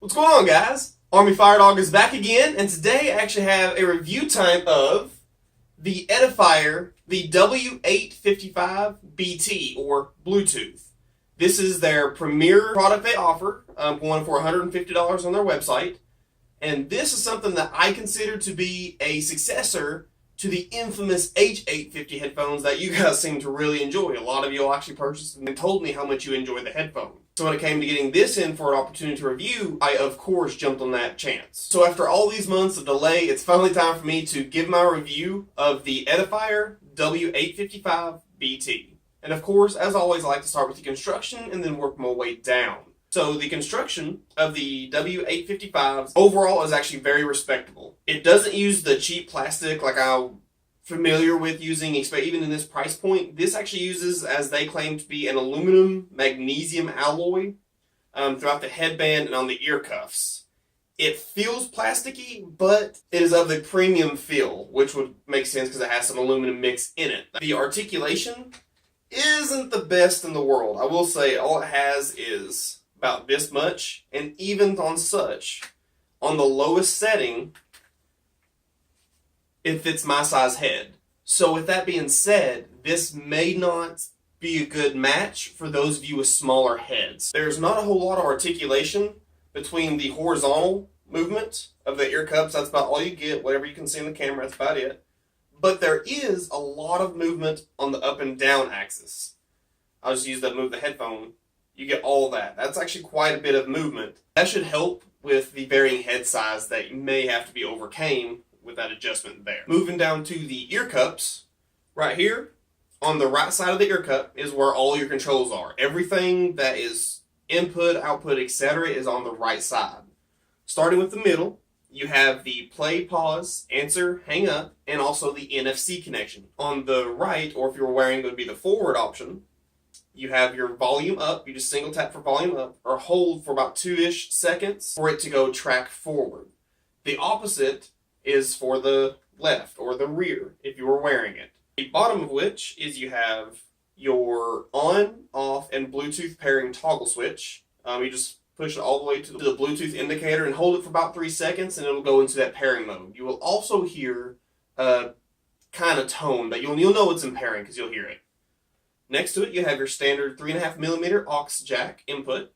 What's going on, guys? Army-Firedawg is back again, and today I actually have a review time of the Edifier, the W855BT, or Bluetooth. This is their premier product they offer, going for $150 on their website, and this is something that I consider to be a successor to the infamous H850 headphones that you guys seem to really enjoy. A lot of you all actually purchased and told me how much you enjoyed the headphone. So when it came to getting this in for an opportunity to review, I of course jumped on that chance. So after all these months of delay, it's finally time for me to give my review of the Edifier W855BT. And of course, as always, I like to start with the construction and then work my way down. So the construction of the W855s overall is actually very respectable. It doesn't use the cheap plastic like I'm familiar with using, even in this price point. This actually uses, as they claim to be, an aluminum magnesium alloy throughout the headband and on the ear cuffs. It feels plasticky, but it is of the premium feel, which would make sense because it has some aluminum mix in it. The articulation isn't the best in the world. I will say all it has is about this much, and even on the lowest setting, it fits my size head. So with that being said, this may not be a good match for those of you with smaller heads. There's not a whole lot of articulation between the horizontal movement of the ear cups. That's about all you get. Whatever you can see in the camera, that's about it. But there is a lot of movement on the up and down axis. I'll just use that, move the headphone. You get all that. That's actually quite a bit of movement. That should help with the varying head size that may have to be overcame with that adjustment there. Moving down to the ear cups, right here, on the right side of the ear cup is where all your controls are. Everything that is input, output, etc. is on the right side. Starting with the middle, you have the play, pause, answer, hang up, and also the NFC connection. On the right, or if you're wearing, it would be the forward option, you have your volume up. You just single tap for volume up, or hold for about 2-ish seconds for it to go track forward. The opposite is for the left or the rear if you were wearing it. The bottom of which is you have your on, off, and Bluetooth pairing toggle switch. You just push it all the way to the Bluetooth indicator and hold it for about 3 seconds, and it'll go into that pairing mode. You will also hear a kind of tone that you'll know it's in pairing because you'll hear it. Next to it, you have your standard 3.5mm aux jack input.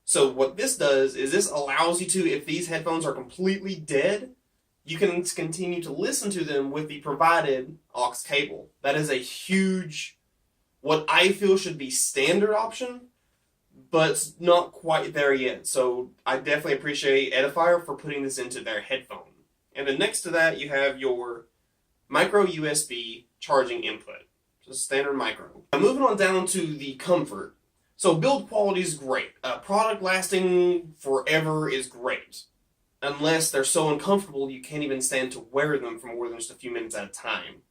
So what this does is this allows you to, if these headphones are completely dead, you can continue to listen to them with the provided aux cable. That is a huge, what I feel should be standard option, but it's not quite there yet. So I definitely appreciate Edifier for putting this into their headphone. And then next to that, you have your micro USB charging input. Just standard micro. Now moving on down to the comfort. So build quality is great. Product lasting forever is great. Unless they're so uncomfortable you can't even stand to wear them for more than just a few minutes at a time.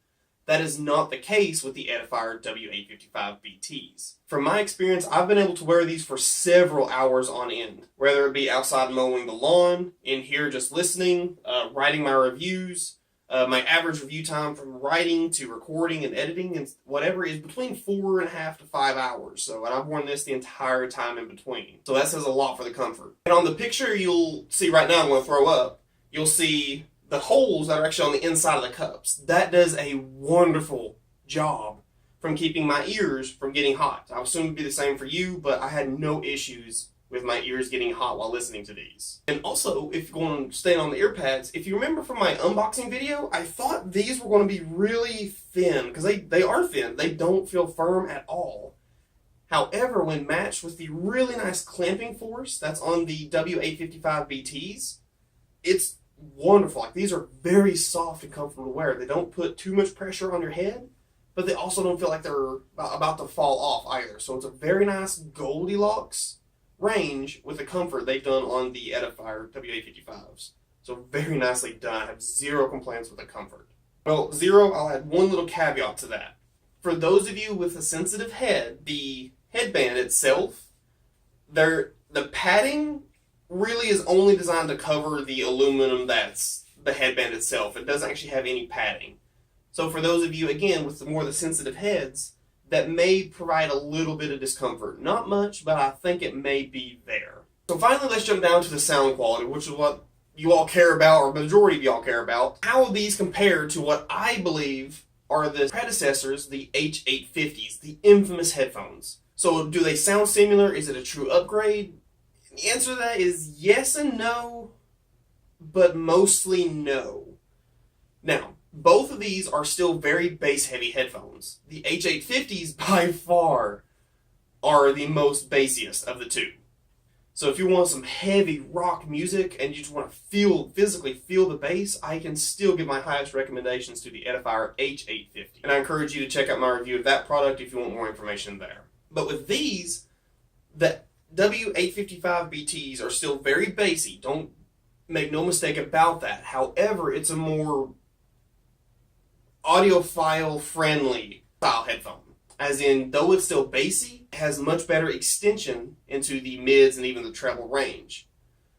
That is not the case with the Edifier W855BTs. From my experience, I've been able to wear these for several hours on end. Whether it be outside mowing the lawn, in here just listening, writing my reviews. My average review time from writing to recording and editing and whatever is between 4.5 to 5 hours. So, and I've worn this the entire time in between. So that says a lot for the comfort. And on the picture you'll see right now, I'm going to throw up, you'll see the holes that are actually on the inside of the cups. That does a wonderful job from keeping my ears from getting hot. I assume it'd be the same for you, but I had no issues with my ears getting hot while listening to these. And also, if you're going to stay on the ear pads, if you remember from my unboxing video, I thought these were going to be really thin, because they are thin. They don't feel firm at all. However, when matched with the really nice clamping force that's on the W855BTs, it's wonderful. Like, these are very soft and comfortable to wear. They don't put too much pressure on your head, but they also don't feel like they're about to fall off either. So it's a very nice Goldilocks range with the comfort they've done on the Edifier W855s. So very nicely done. I have zero complaints with the comfort. Well, I'll add one little caveat to that. For those of you with a sensitive head, the headband itself, the padding really is only designed to cover the aluminum that's the headband itself. It doesn't actually have any padding. So for those of you, again, with the sensitive heads, that may provide a little bit of discomfort. Not much, but I think it may be there. So finally, let's jump down to the sound quality, which is what you all care about, or majority of y'all care about. How will these compare to what I believe are the predecessors, the H850s, the infamous headphones? So do they sound similar? Is it a true upgrade? The answer to that is yes and no, but mostly no. Now, both of these are still very bass-heavy headphones. The H850s, by far, are the most bassiest of the two. So if you want some heavy rock music and you just want to physically feel the bass, I can still give my highest recommendations to the Edifier H850. And I encourage you to check out my review of that product if you want more information there. But with these, the W855BTs are still very bassy. Don't make no mistake about that. However, it's a more audiophile friendly style headphone. As in, though it's still bassy, it has much better extension into the mids and even the treble range.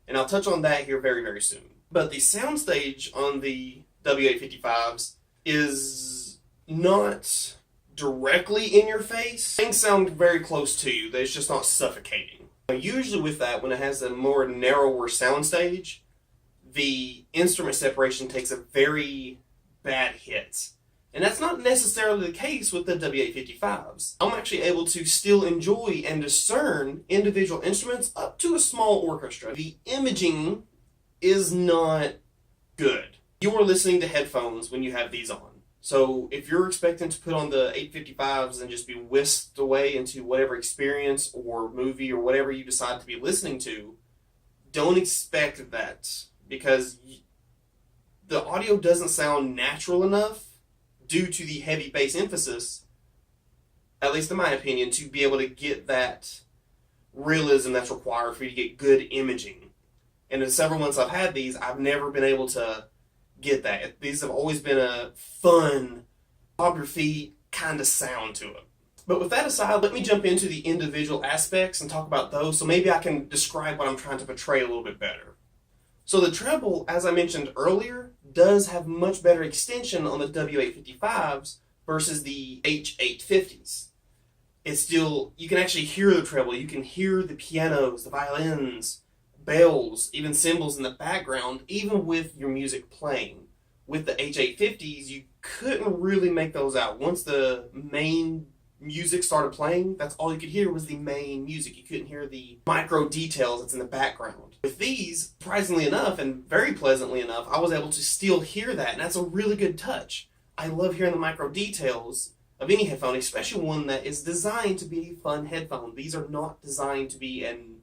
And I'll touch on that here very, very soon. But the Soundstage on the W855s is not directly in your face. Things sound very close to you. It's just not suffocating. Usually with that, when it has a more narrower soundstage, the instrument separation takes a very bad hit. And that's not necessarily the case with the W855s. I'm actually able to still enjoy and discern individual instruments up to a small orchestra. The imaging is not good. You are listening to headphones when you have these on. So if you're expecting to put on the 855s and just be whisked away into whatever experience or movie or whatever you decide to be listening to, don't expect that, because the audio doesn't sound natural enough due to the heavy bass emphasis, at least in my opinion, to be able to get that realism that's required for you to get good imaging. And in several months I've had these, I've never been able to get that. These have always been a fun, bob your feet kind of sound to it. But with that aside, let me jump into the individual aspects and talk about those, so maybe I can describe what I'm trying to portray a little bit better. So the treble, as I mentioned earlier, does have much better extension on the W855s versus the H850s. It's still, you can actually hear the treble, you can hear the pianos, the violins, bells, even cymbals in the background, even with your music playing. With the H850s, you couldn't really make those out. Once the main music started playing, that's all you could hear was the main music. You couldn't hear the micro details that's in the background. With these, surprisingly enough, and very pleasantly enough, I was able to still hear that, and that's a really good touch. I love hearing the micro details of any headphone, especially one that is designed to be a fun headphone. These are not designed to be an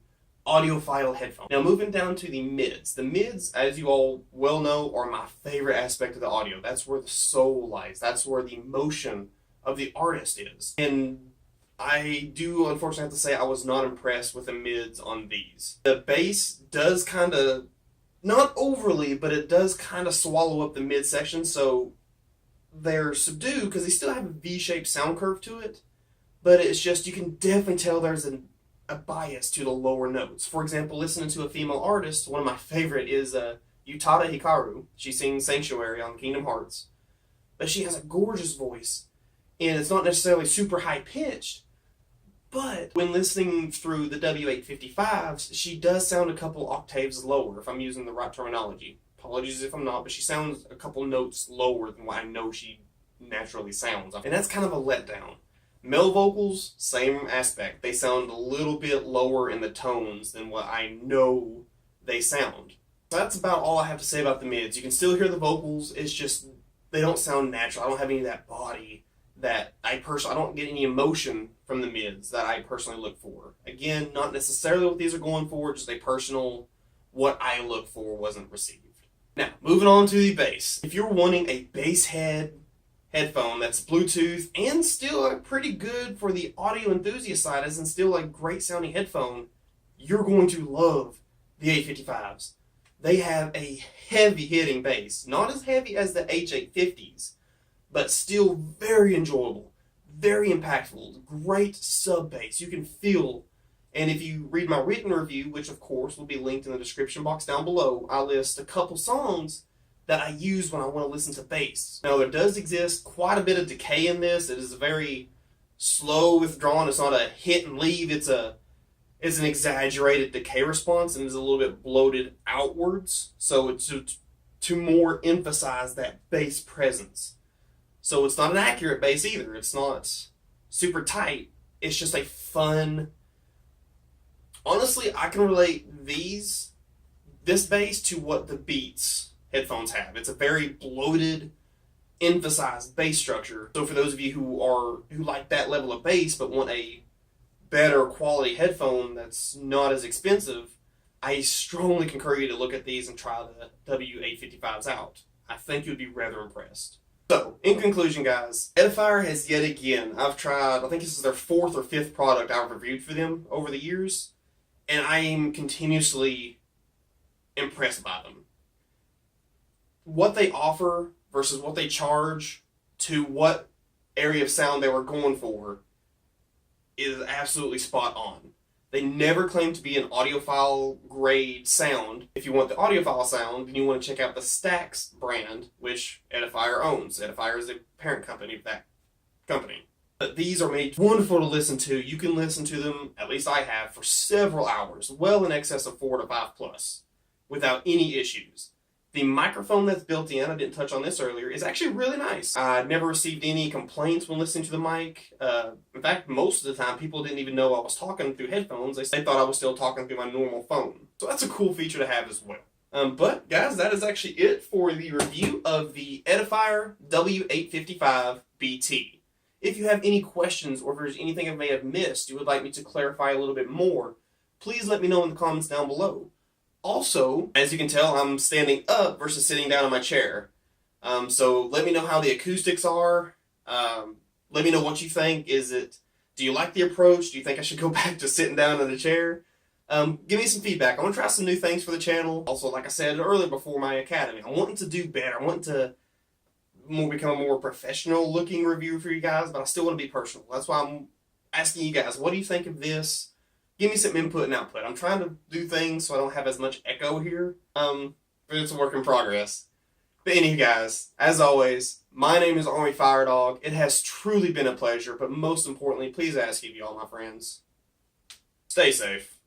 audiophile headphone. Now moving down to the mids. The mids, as you all well know, are my favorite aspect of the audio. That's where the soul lies. That's where the emotion of the artist is. And I do unfortunately have to say I was not impressed with the mids on these. The bass does kind of, not overly, but it does kind of swallow up the mid section, so they're subdued because they still have a V-shaped sound curve to it, but it's just, you can definitely tell there's a bias to the lower notes. For example, listening to a female artist, one of my favorite is Utada Hikaru. She sings Sanctuary on Kingdom Hearts, but she has a gorgeous voice, and it's not necessarily super high-pitched, but when listening through the W855s, she does sound a couple octaves lower, if I'm using the right terminology. Apologies if I'm not, but she sounds a couple notes lower than what I know she naturally sounds. And that's kind of a letdown. Male vocals, same aspect. They sound a little bit lower in the tones than what I know they sound. So that's about all I have to say about the mids. You can still hear the vocals, it's just, they don't sound natural. I don't have any of that body that I don't get any emotion from the mids that I personally look for. Again, not necessarily what these are going for, just a personal, what I look for wasn't received. Now, moving on to the bass. If you're wanting a bass headphone that's Bluetooth and still pretty good for the audio enthusiast side and still a great sounding headphone, you're going to love the 855s. They have a heavy hitting bass. Not as heavy as the H850s, but still very enjoyable, very impactful, great sub bass. You can feel, and if you read my written review, which of course will be linked in the description box down below, I list a couple songs that I use when I want to listen to bass. Now there does exist quite a bit of decay in this. It is very slow withdrawn. It's not a hit and leave. It's a is an exaggerated decay response and is a little bit bloated outwards. So it's to more emphasize that bass presence. So it's not an accurate bass either. It's not super tight. It's just a fun... Honestly, I can relate this bass to what the Beats headphones have. It's a very bloated, emphasized bass structure. So for those of you who like that level of bass but want a better quality headphone that's not as expensive, I strongly concur you to look at these and try the W855s out. I think you'd be rather impressed. So, in conclusion, guys, Edifier has yet again, I've tried, I think this is their 4th or 5th product I've reviewed for them over the years, and I am continuously impressed by them. What they offer versus what they charge to what area of sound they were going for is absolutely spot on. They never claim to be an audiophile grade sound. If you want the audiophile sound, then you want to check out the Stax brand, which Edifier owns. Edifier is the parent company of that company. But these are made wonderful to listen to. You can listen to them, at least I have, for several hours, well in excess of 4 to 5 plus, without any issues. The microphone that's built in, I didn't touch on this earlier, is actually really nice. I never received any complaints when listening to the mic. In fact, most of the time, people didn't even know I was talking through headphones. They thought I was still talking through my normal phone. So that's a cool feature to have as well. But, guys, that is actually it for the review of the Edifier W855BT. If you have any questions or if there's anything I may have missed you would like me to clarify a little bit more, please let me know in the comments down below. Also, as you can tell, I'm standing up versus sitting down in my chair. So let me know how the acoustics are. Let me know what you think. Do you like the approach? Do you think I should go back to sitting down in a chair? Give me some feedback. I want to try some new things for the channel. Also, like I said earlier before, my academy. I'm wanting to do better. I'm wanting to become a more professional looking reviewer for you guys, but I still want to be personal. That's why I'm asking you guys, what do you think of this? Give me some input and output. I'm trying to do things so I don't have as much echo here. But it's a work in progress. But anyway, guys, as always, my name is Army-Firedawg. It has truly been a pleasure, but most importantly, please ask you all, my friends, stay safe.